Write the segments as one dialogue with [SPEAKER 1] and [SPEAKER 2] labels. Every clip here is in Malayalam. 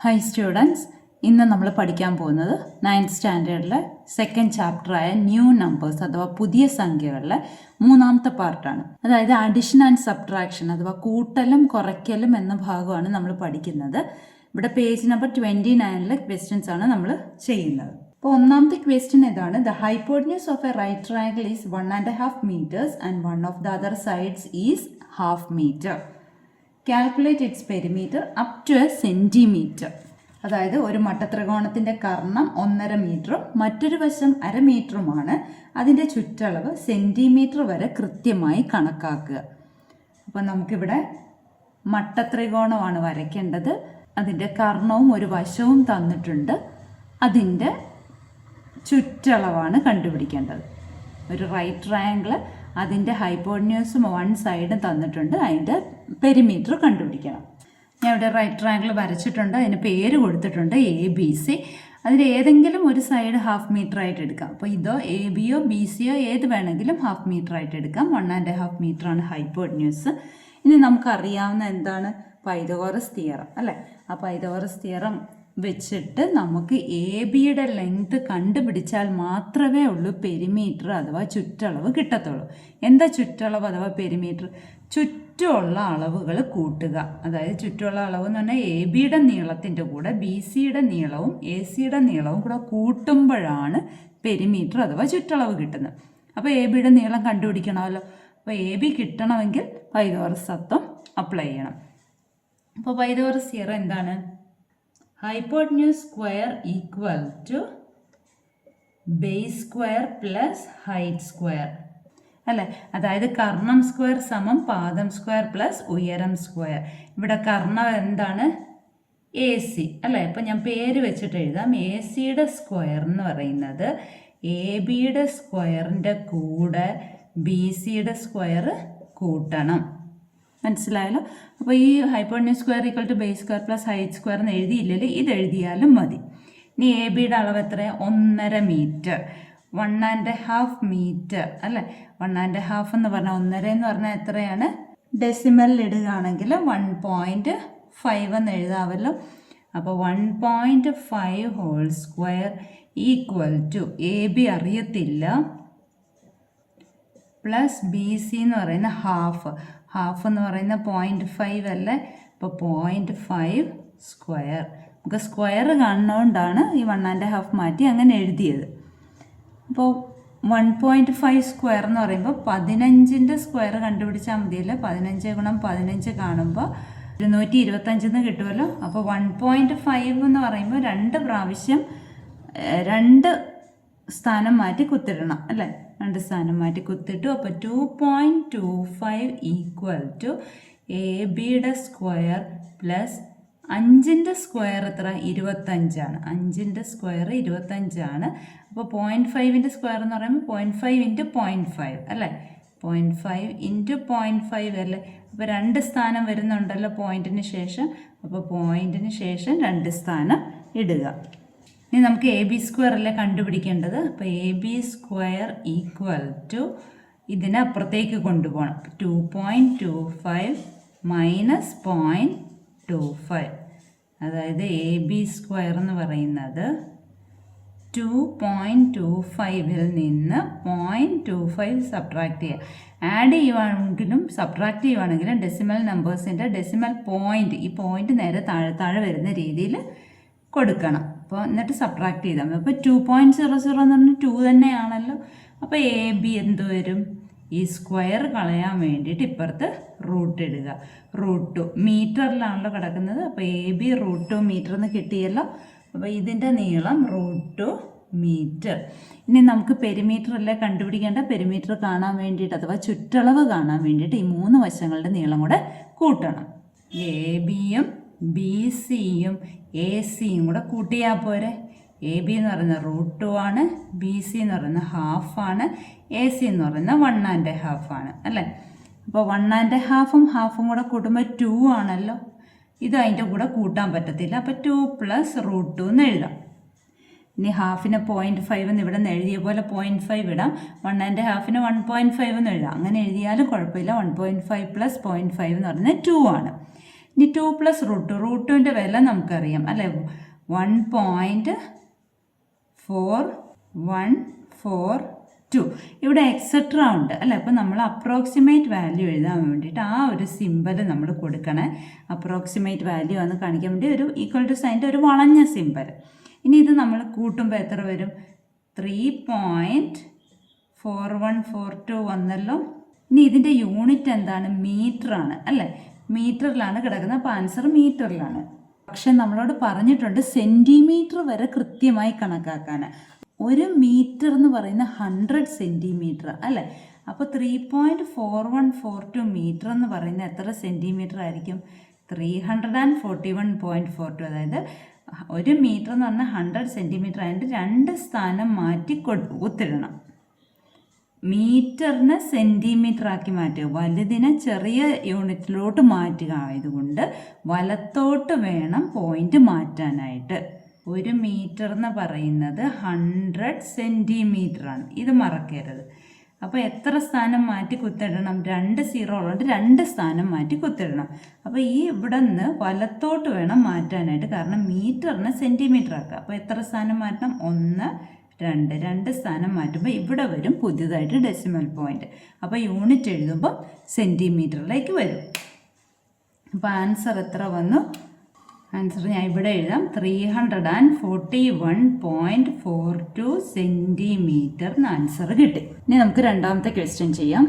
[SPEAKER 1] ഹൈ സ്റ്റുഡൻസ്, ഇന്ന് നമ്മൾ പഠിക്കാൻ പോകുന്നത് 9th സ്റ്റാൻഡേർഡിലെ സെക്കൻഡ് ചാപ്റ്ററായ ന്യൂ നമ്പേഴ്സ് അഥവാ പുതിയ സംഖ്യകളിലെ മൂന്നാമത്തെ പാർട്ടാണ്. അതായത് അഡിഷൻ ആൻഡ് സബ്ട്രാക്ഷൻ അഥവാ കൂട്ടലും കുറയ്ക്കലും എന്ന ഭാഗമാണ് നമ്മൾ പഠിക്കുന്നത്. ഇവിടെ പേജ് നമ്പർ 29 ക്വസ്റ്റ്യൻസ് ആണ് നമ്മൾ ചെയ്യുന്നത്. അപ്പോൾ ഒന്നാമത്തെ ക്വസ്റ്റ്യൻ ഇതാണ്: the hypotenuse of a right triangle is 1.5 meters and one of the other sides is 1/2 meter. Calculate its perimeter up to a centimetre. അതായത് ഒരു മട്ടത്രികോണത്തിൻ്റെ കർണം 1.5 മീറ്ററും മറ്റൊരു വശം 1/2 മീറ്ററുമാണ്. അതിൻ്റെ ചുറ്റളവ് സെൻറ്റിമീറ്റർ വരെ കൃത്യമായി കണക്കാക്കുക. അപ്പം നമുക്കിവിടെ മട്ടത്രികോണമാണ് വരയ്ക്കേണ്ടത്. അതിൻ്റെ കർണവും ഒരു വശവും തന്നിട്ടുണ്ട്. അതിൻ്റെ ചുറ്റളവാണ് കണ്ടുപിടിക്കേണ്ടത്. ഒരു റൈറ്റ് ട്രയാങ്കിൾ, അതിൻ്റെ ഹൈപ്പോട്ടന്യൂസും വൺ സൈഡും തന്നിട്ടുണ്ട്. അതിൻ്റെ പെരിമീറ്റർ കണ്ടുപിടിക്കണം. ഞാൻ ഇവിടെ റൈറ്റ് ട്രയാങ്കിൾ വരച്ചിട്ടുണ്ട്. അതിന് പേര് കൊടുത്തിട്ടുണ്ട് ABC. അതിൽ ഏതെങ്കിലും ഒരു സൈഡ് 1/2 meter ആയിട്ട് എടുക്കാം. അപ്പോൾ ഇതോ ABയോ BCയോ ഏത് വേണമെങ്കിലും 1/2 meter ആയിട്ട് എടുക്കാം. 1.5 meter ആണ് ഹൈപ്പോട്ടന്യൂസ്. ഇനി നമുക്കറിയാവുന്ന എന്താണ്? പൈതഗോറസ് തിയറം അല്ലേ? ആ പൈതഗോറസ് തിയറം വെച്ചിട്ട് നമുക്ക് ABയുടെ ലെങ്ത് കണ്ടുപിടിച്ചാൽ മാത്രമേ ഉള്ളൂ പെരിമീറ്റർ അഥവാ ചുറ്റളവ് കിട്ടത്തുള്ളൂ. എന്താ ചുറ്റളവ് അഥവാ പെരിമീറ്റർ? ചുറ്റുമുള്ള അളവുകൾ കൂട്ടുക. അതായത് ചുറ്റുമുള്ള അളവ് എന്ന് പറഞ്ഞാൽ ABയുടെ നീളത്തിൻ്റെ കൂടെ BCയുടെ നീളവും ACയുടെ നീളവും കൂടെ കൂട്ടുമ്പോഴാണ് പെരിമീറ്റർ അഥവാ ചുറ്റളവ് കിട്ടുന്നത്. അപ്പോൾ ABയുടെ നീളം കണ്ടുപിടിക്കണമല്ലോ. അപ്പോൾ AB കിട്ടണമെങ്കിൽ പൈതഗോറസ് തത്വം അപ്ലൈ ചെയ്യണം. അപ്പോൾ പൈതഗോറസ് തിയറം എന്താണ്? Hypotenuse square equal to base square plus height square അല്ലേ? അതായത് കർണം സ്ക്വയർ സമം പാദം സ്ക്വയർ പ്ലസ് ഉയരം സ്ക്വയർ. ഇവിടെ കർണം എന്താണ്? AC അല്ലേ? ഇപ്പം ഞാൻ പേര് വെച്ചിട്ട് എഴുതാം. ACയുടെ സ്ക്വയർ എന്ന് പറയുന്നത് ABയുടെ സ്ക്വയറിൻ്റെ കൂടെ BCയുടെ സ്ക്വയർ കൂട്ടണം. മനസ്സിലായല്ലോ? അപ്പോൾ ഈ hypotenuse square equal to base square plus height square എന്ന് എഴുതിയില്ലല്ലോ, ഇത് എഴുതിയാലും മതി. ഇനി ABയുടെ അളവ് എത്രയാണ്? 1.5 meter. 1.5 meter അല്ലേ? 1.5 എന്ന് പറഞ്ഞാൽ 1.5 എന്ന് പറഞ്ഞാൽ എത്രയാണ്? ഡെസിമലിൽ ഇടുകയാണെങ്കിൽ 1.5 എന്ന് എഴുതാമല്ലോ. അപ്പോൾ 1.5 whole square equal to AB അറിയത്തില്ല പ്ലസ് BC എന്ന് പറയുന്ന ഹാഫ് എന്ന് പറയുന്ന 0.5 അല്ലേ? അപ്പോൾ 0.5 സ്ക്വയർ. നമുക്ക് സ്ക്വയർ കാണുന്നതുകൊണ്ടാണ് ഈ 1.5 മാറ്റി അങ്ങനെ എഴുതിയത്. അപ്പോൾ 1.5 സ്ക്വയർ എന്ന് പറയുമ്പോൾ 15ൻ്റെ സ്ക്വയർ കണ്ടുപിടിച്ചാൽ മതിയല്ലോ. 15 ഗുണം 15 കാണുമ്പോൾ 225 കിട്ടുമല്ലോ. അപ്പോൾ 1.5 എന്ന് പറയുമ്പോൾ 2 പ്രാവശ്യം 2 സ്ഥാനം മാറ്റി കുത്തിടണം അല്ലേ? 2 സ്ഥാനം മാറ്റി കുത്തിട്ടു. അപ്പോൾ 2.25 ഈക്വൽ ടു ABയുടെ സ്ക്വയർ പ്ലസ് 5ൻ്റെ സ്ക്വയർ എത്ര? 25 ആണ്. 5ൻ്റെ സ്ക്വയർ 25 ആണ്. അപ്പോൾ 0.5ൻ്റെ സ്ക്വയർ എന്ന് പറയുമ്പോൾ 0.5 ഇൻറ്റു 0.5 അല്ലേ? 0.5 ഇൻറ്റു 0.5 അല്ലേ? അപ്പോൾ 2 സ്ഥാനം വരുന്നുണ്ടല്ലോ പോയിൻറ്റിന് ശേഷം. അപ്പോൾ പോയിൻറ്റിന് ശേഷം 2 സ്ഥാനം ഇടുക. ഇനി നമുക്ക് AB സ്ക്വയർ അല്ലേ കണ്ടുപിടിക്കേണ്ടത്. അപ്പോൾ AB സ്ക്വയർ ഈക്വൽ ടു ഇതിനെ അപ്പുറത്തേക്ക് കൊണ്ടുപോകണം. 2.25 മൈനസ് 0.25. അതായത് AB സ്ക്വയർ എന്ന് പറയുന്നത് 2.25ൽ നിന്ന് 0.25 സബ്ട്രാക്ട് ചെയ്യുക. ആഡ് ചെയ്യുവാണെങ്കിലും സബ്ട്രാക്ട് ചെയ്യുവാണെങ്കിലും ഡെസിമൽ നമ്പേഴ്സിൻ്റെ ഡെസിമൽ പോയിൻ്റ്, ഈ പോയിൻ്റ് നേരെ താഴെ വരുന്ന രീതിയിൽ കൊടുക്കണം. അപ്പോൾ എന്നിട്ട് സബ്ട്രാക്ട് ചെയ്താൽ മതി. അപ്പോൾ 2.00 എന്ന് പറഞ്ഞാൽ 2 തന്നെയാണല്ലോ. അപ്പോൾ AB എന്ത് വരും? ഈ സ്ക്വയർ കളയാൻ വേണ്ടിയിട്ട് ഇപ്പുറത്ത് റൂട്ട് ഇടുക. √2 മീറ്ററിലാണല്ലോ കിടക്കുന്നത്. അപ്പോൾ AB √2 മീറ്റർ എന്ന് കിട്ടിയല്ലോ. അപ്പോൾ ഇതിൻ്റെ നീളം √2 മീറ്റർ. ഇനി നമുക്ക് പെരിമീറ്റർ അല്ലേ കണ്ടുപിടിക്കേണ്ട. പെരിമീറ്റർ കാണാൻ വേണ്ടിയിട്ട് അഥവാ ചുറ്റളവ് കാണാൻ വേണ്ടിയിട്ട് ഈ 3 വശങ്ങളുടെ നീളം കൂടെ കൂട്ടണം. ABയും BCയും ACയും കൂടെ കൂട്ടിയാൽ പോരെ. AB എന്ന് പറയുന്നത് √2 ആണ്, BC എന്ന് പറയുന്നത് 1/2 ആണ്, AC എന്ന് പറയുന്നത് 1.5 ആണ് അല്ലേ? അപ്പോൾ 1.5ഉം 1/2ഉം കൂടെ കൂട്ടുമ്പോൾ 2 ആണല്ലോ. ഇത് അതിൻ്റെ കൂടെ കൂട്ടാൻ പറ്റത്തില്ല. അപ്പോൾ 2 + √2 എന്ന് എഴുതാം. ഇനി 1/2ന് 0.5 എന്ന് ഇവിടെ നിന്ന് എഴുതിയ പോലെ 0.5 ഇടാം. 1.5ന് 1.5 എന്ന് എഴുതാം. അങ്ങനെ എഴുതിയാലും കുഴപ്പമില്ല. 1.5 + 0.5 എന്ന് പറയുന്നത് 2 ആണ്. ഇനി 2 പ്ലസ് റൂട്ട് റൂട്ടിൻ്റെ വില നമുക്കറിയാം അല്ലേ, 1.4142. ഇവിടെ എക്സെട്ര ഉണ്ട് അല്ലേ. അപ്പോൾ നമ്മൾ അപ്രോക്സിമേറ്റ് വാല്യൂ എഴുതാൻ വേണ്ടിയിട്ട് ആ ഒരു സിമ്പൽ നമ്മൾ കൊടുക്കണേ. അപ്രോക്സിമേറ്റ് വാല്യൂ എന്ന് കാണിക്കാൻ വേണ്ടി ഒരു ഈക്വൽ ടു സൈൻ്റെ ഒരു വളഞ്ഞ സിമ്പൽ. ഇനി ഇത് നമ്മൾ കൂട്ടുമ്പോൾ എത്ര വരും? 3.4142 വന്നല്ലോ. ഇനി ഇതിൻ്റെ യൂണിറ്റ് എന്താണ്? മീറ്ററാണ് അല്ലേ. മീറ്ററിലാണ് കിടക്കുന്നത്. അപ്പോൾ ആൻസർ മീറ്ററിലാണ്. പക്ഷെ നമ്മളോട് പറഞ്ഞിട്ടുണ്ട് സെൻറ്റിമീറ്റർ വരെ കൃത്യമായി കണക്കാക്കാൻ. 1 മീറ്റർ എന്ന് പറയുന്ന 100 സെൻറ്റിമീറ്റർ അല്ലേ. അപ്പോൾ 3.4142 മീറ്റർ എന്ന് പറയുന്നത് എത്ര സെൻറ്റിമീറ്റർ ആയിരിക്കും? 341.42. അതായത് 1 മീറ്റർ എന്ന് പറഞ്ഞാൽ 100 സെൻറ്റിമീറ്റർ. അതിൻ്റെ 2 സ്ഥാനം മാറ്റി കുത്തിടണം. മീറ്ററിനെ സെൻറ്റിമീറ്റർ ആക്കി മാറ്റുക, വലുതിനെ ചെറിയ യൂണിറ്റിലോട്ട് മാറ്റുക ആയതുകൊണ്ട് വലത്തോട്ട് വേണം പോയിന്റ് മാറ്റാനായിട്ട്. 1 മീറ്റർ എന്ന് പറയുന്നത് 100 സെൻറ്റിമീറ്റർ ആണ്, ഇത് മറക്കരുത്. അപ്പോൾ എത്ര സ്ഥാനം മാറ്റി കുത്തിടണം? 2 സീറോ ഉള്ളതുകൊണ്ട് 2 സ്ഥാനം മാറ്റി കുത്തിടണം. അപ്പോൾ ഈ ഇവിടെ നിന്ന് വലത്തോട്ട് വേണം മാറ്റാനായിട്ട്, കാരണം മീറ്ററിനെ സെൻറ്റിമീറ്റർ ആക്കുക. അപ്പോൾ എത്ര സ്ഥാനം മാറ്റണം? 1, 2 സ്ഥാനം മാറ്റുമ്പോൾ ഇവിടെ വരും പുതിയതായിട്ട് ഡെസിമൽ പോയിന്റ്. അപ്പോൾ യൂണിറ്റ് എഴുതുമ്പോൾ സെൻറ്റിമീറ്ററിലേക്ക് വരും. അപ്പോൾ ആൻസർ എത്ര വന്നു? ആൻസർ ഞാൻ ഇവിടെ എഴുതാം, 341.42 സെൻറ്റിമീറ്റർ ആൻസർ കിട്ടി. ഇനി നമുക്ക് രണ്ടാമത്തെ ക്വസ്റ്റ്യൻ ചെയ്യാം.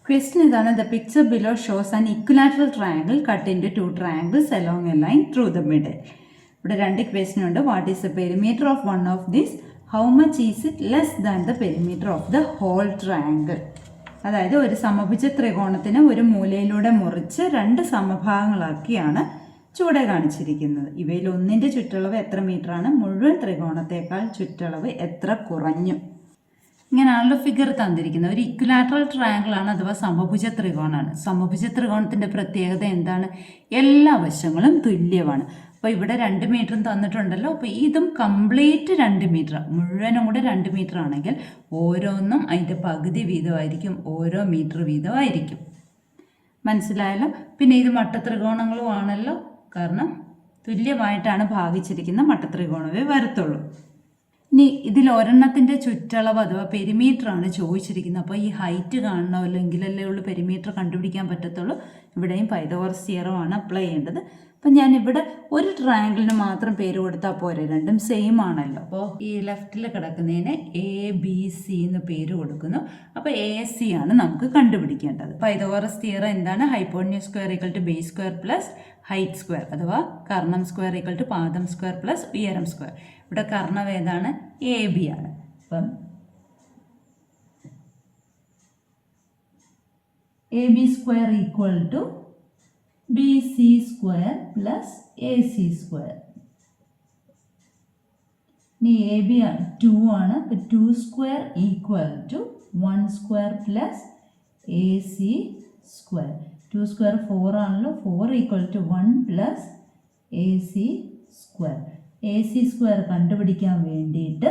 [SPEAKER 1] ക്വസ്റ്റ്യൻ ഇതാണ്: the picture below shows an equilateral triangle cut into 2 triangles along a line through the middle. ഇവിടെ 2 ക്വസ്റ്റ്യൻ ഉണ്ട്. What is the perimeter of one of these? How much is it less than the perimeter of the whole triangle? അതായത് ഒരു സമഭുജ ത്രികോണത്തിന് ഒരു മൂലയിലൂടെ മുറിച്ച് 2 സമഭാഗങ്ങളാക്കിയാണ് ചുവടെ കാണിച്ചിരിക്കുന്നത്. ഇവയിൽ ഒന്നിൻ്റെ ചുറ്റളവ് എത്ര മീറ്ററാണ്? മുഴുവൻ ത്രികോണത്തേക്കാൾ ചുറ്റളവ് എത്ര കുറഞ്ഞു? ഇങ്ങനെയാണല്ലോ ഫിഗർ തന്നിരിക്കുന്നത്. ഒരു ഇക്വിലാറ്ററൽ ട്രയാങ്കിൾ ആണ്, അഥവാ സമഭുജ ത്രികോണമാണ്. സമഭുജ ത്രികോണത്തിൻ്റെ പ്രത്യേകത എന്താണ്? എല്ലാ വശങ്ങളും തുല്യമാണ്. അപ്പോൾ ഇവിടെ 2 മീറ്ററും തന്നിട്ടുണ്ടല്ലോ. അപ്പോൾ ഇതും കംപ്ലീറ്റ് 2 മീറ്റർ, മുഴുവനും കൂടെ 2 മീറ്റർ ആണെങ്കിൽ ഓരോന്നും അതിൻ്റെ പകുതി വീതമായിരിക്കും, ഓരോ മീറ്റർ വീതമായിരിക്കും. മനസ്സിലായല്ലോ? പിന്നെ ഇത് മട്ടത്രികോണങ്ങളും ആണല്ലോ, കാരണം തുല്യമായിട്ടാണ് ഭാഗിച്ചിരിക്കുന്ന മട്ടത്രികോണമേ വരത്തുള്ളൂ. ഇനി ഇതിൽ ഒരെണ്ണത്തിൻ്റെ ചുറ്റളവ് അഥവാ പെരിമീറ്റർ ആണ് ചോദിച്ചിരിക്കുന്നത്. അപ്പോൾ ഈ ഹൈറ്റ് കാണണമല്ലോ, എങ്കിലല്ലേ ഉള്ളൂ പെരിമീറ്റർ കണ്ടുപിടിക്കാൻ പറ്റത്തുള്ളൂ. ഇവിടെയും പൈതഗോറസ് തിയറം ആണ് അപ്ലൈ ചെയ്യേണ്ടത്. അപ്പം ഞാനിവിടെ ഒരു ട്രയാങ്കിളിന് മാത്രം പേര് കൊടുത്താൽ പോരെ, രണ്ടും സെയിം ആണല്ലോ. അപ്പോൾ ഈ ലെഫ്റ്റിൽ കിടക്കുന്നതിന് ABC എന്ന് പേര് കൊടുക്കുന്നു. അപ്പോൾ AC ആണ് നമുക്ക് കണ്ടുപിടിക്കേണ്ടത്. പൈതഗോറസ് തിയറം എന്താണ്? Hypotenuse square equal to base square plus height square, അഥവാ കർണം സ്ക്വയർ ഈക്വൽ ടു പാദം സ്ക്വയർ പ്ലസ് ഉയരം സ്ക്വയർ. ഇവിടെ കർണം ഏതാണ്? AB ആണ്. അപ്പം AB square equal to BC square plus AC square. ഇനി AB 2 ആണ്. അപ്പോൾ 2 square equal to 1 square plus AC square. 2 square 4 ആണല്ലോ, 4 equal to 1 plus AC square. AC square കണ്ടുപിടിക്കാൻ വേണ്ടിയിട്ട്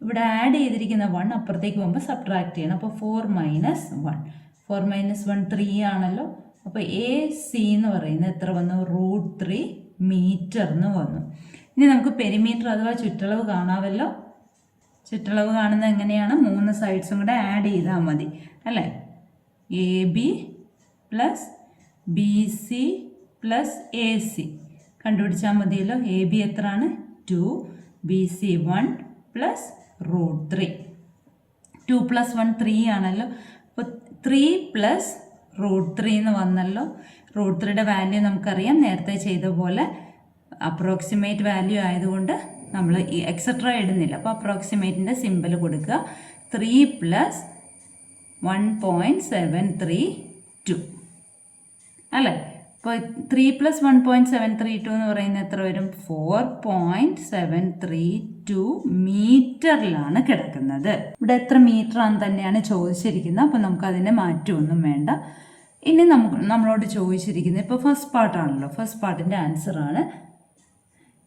[SPEAKER 1] ഇവിടെ ആഡ് ചെയ്തിരിക്കുന്ന 1 അപ്പുറത്തേക്ക് പോകുമ്പോൾ സബ്ട്രാക്ട് ചെയ്യണം. അപ്പോൾ 4 മൈനസ് 1, 4 മൈനസ് 1 3 ആണല്ലോ. അപ്പോൾ AC എന്ന് പറയുന്നത് എത്ര വന്നു? √3 മീറ്റർ എന്ന് വന്നു. ഇനി നമുക്ക് പെരിമീറ്റർ അഥവാ ചുറ്റളവ് കാണാമല്ലോ. ചുറ്റളവ് കാണുന്നത് എങ്ങനെയാണ്? 3 സൈഡ്സും കൂടെ ആഡ് ചെയ്താൽ മതി അല്ലേ. AB plus BC plus AC കണ്ടുപിടിച്ചാൽ മതിയല്ലോ. AB എത്രയാണ്? 2, BC 1 പ്ലസ് √3. 2 പ്ലസ് 1 3 ആണല്ലോ. അപ്പോൾ 3 പ്ലസ് √3 എന്ന് വന്നല്ലോ. √3യുടെ വാല്യൂ നമുക്കറിയാം, നേരത്തെ ചെയ്ത പോലെ അപ്രോക്സിമേറ്റ് വാല്യൂ ആയതുകൊണ്ട് നമ്മൾ ഈ എക്സെട്ര ഇടുന്നില്ല. അപ്പോൾ അപ്രോക്സിമേറ്റിൻ്റെ സിമ്പിൾ കൊടുക്കുക. 3 പ്ലസ് 1.732 അല്ലേ. അപ്പോൾ 3 പ്ലസ് 1.732 എന്ന് പറയുന്നത് എത്ര വരും? 4.732 മീറ്ററിലാണ് കിടക്കുന്നത്. ഇവിടെ എത്ര മീറ്റർ ആണെന്ന് തന്നെയാണ് ചോദിച്ചിരിക്കുന്നത്. അപ്പോൾ നമുക്കതിനെ മാറ്റമൊന്നും വേണ്ട. ഇനി നമ്മളോട് ചോദിച്ചിരിക്കുന്നത് ഇപ്പോൾ ഫസ്റ്റ് പാർട്ടാണല്ലോ, ഫസ്റ്റ് പാർട്ടിൻ്റെ ആൻസറാണ്.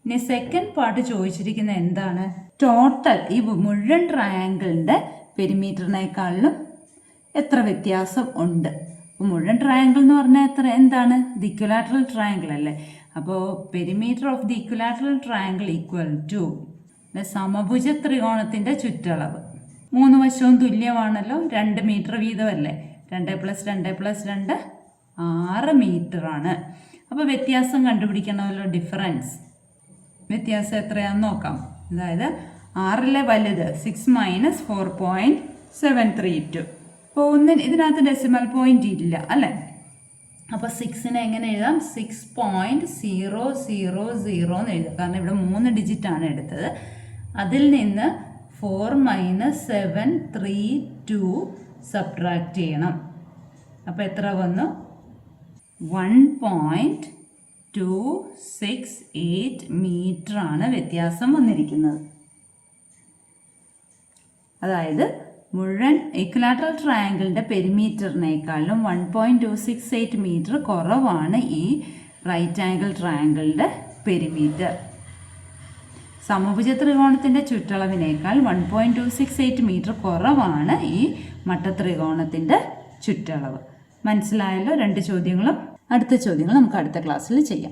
[SPEAKER 1] ഇനി സെക്കൻഡ് പാർട്ട് ചോദിച്ചിരിക്കുന്നത് എന്താണ്? ടോട്ടൽ ഈ മുഴുവൻ ട്രയാങ്കിളിൻ്റെ പെരിമീറ്ററിനേക്കാളിലും എത്ര വ്യത്യാസം ഉണ്ട്? അപ്പോൾ മുഴുവൻ ട്രയാങ്കിൾ എന്ന് പറഞ്ഞാൽ എന്താണ്? ദി ഇക്വലാറ്ററൽ ട്രയാങ്കിൾ അല്ലേ? അപ്പോൾ perimeter of the equilateral triangle equal to സമഭുജ ത്രികോണത്തിൻ്റെ ചുറ്റളവ്. 3 വശവും തുല്യമാണല്ലോ, 2 മീറ്റർ വീതമല്ലേ. 2 + 2 + 2 6 മീറ്ററാണ്. അപ്പോൾ വ്യത്യാസം കണ്ടുപിടിക്കണമല്ലോ, ഡിഫറൻസ്. വ്യത്യാസം എത്രയാണെന്ന് നോക്കാം. അതായത് 6 വലുത് 6 - 4.732. അപ്പോൾ ഇതിനകത്ത് ഡെസിമൽ പോയിന്റ് ഇല്ല അല്ലേ? അപ്പോൾ 6നെ എങ്ങനെ എഴുതാം? 6.000 എന്ന് എഴുതാം. കാരണം ഇവിടെ 3 ഡിജിറ്റാണ് എടുത്തത്. അതിൽ നിന്ന് 4 - 732 സബ്ട്രാക്ട് ചെയ്യണം. അപ്പോൾ എത്ര വന്നു? 1.268 മീറ്ററാണ് വ്യത്യാസം വന്നിരിക്കുന്നത്. അതായത് മുഴുവൻ ഇക്വലാറ്ററൽ ട്രയാങ്കിളിൻ്റെ പെരിമീറ്ററിനേക്കാളും 1.268 മീറ്റർ കുറവാണ് ഈ റൈറ്റ് ആംഗിൾ ട്രയാങ്കിളിൻ്റെ പെരിമീറ്റർ. സമഭുജ ത്രികോണത്തിൻ്റെ ചുറ്റളവിനേക്കാൾ 1.268 മീറ്റർ കുറവാണ് ഈ മട്ടത്രികോണത്തിൻ്റെ ചുറ്റളവ്. മനസ്സിലായല്ലോ 2 ചോദ്യങ്ങളും? അടുത്ത ചോദ്യങ്ങൾ നമുക്ക് അടുത്ത ക്ലാസ്സിൽ ചെയ്യാം.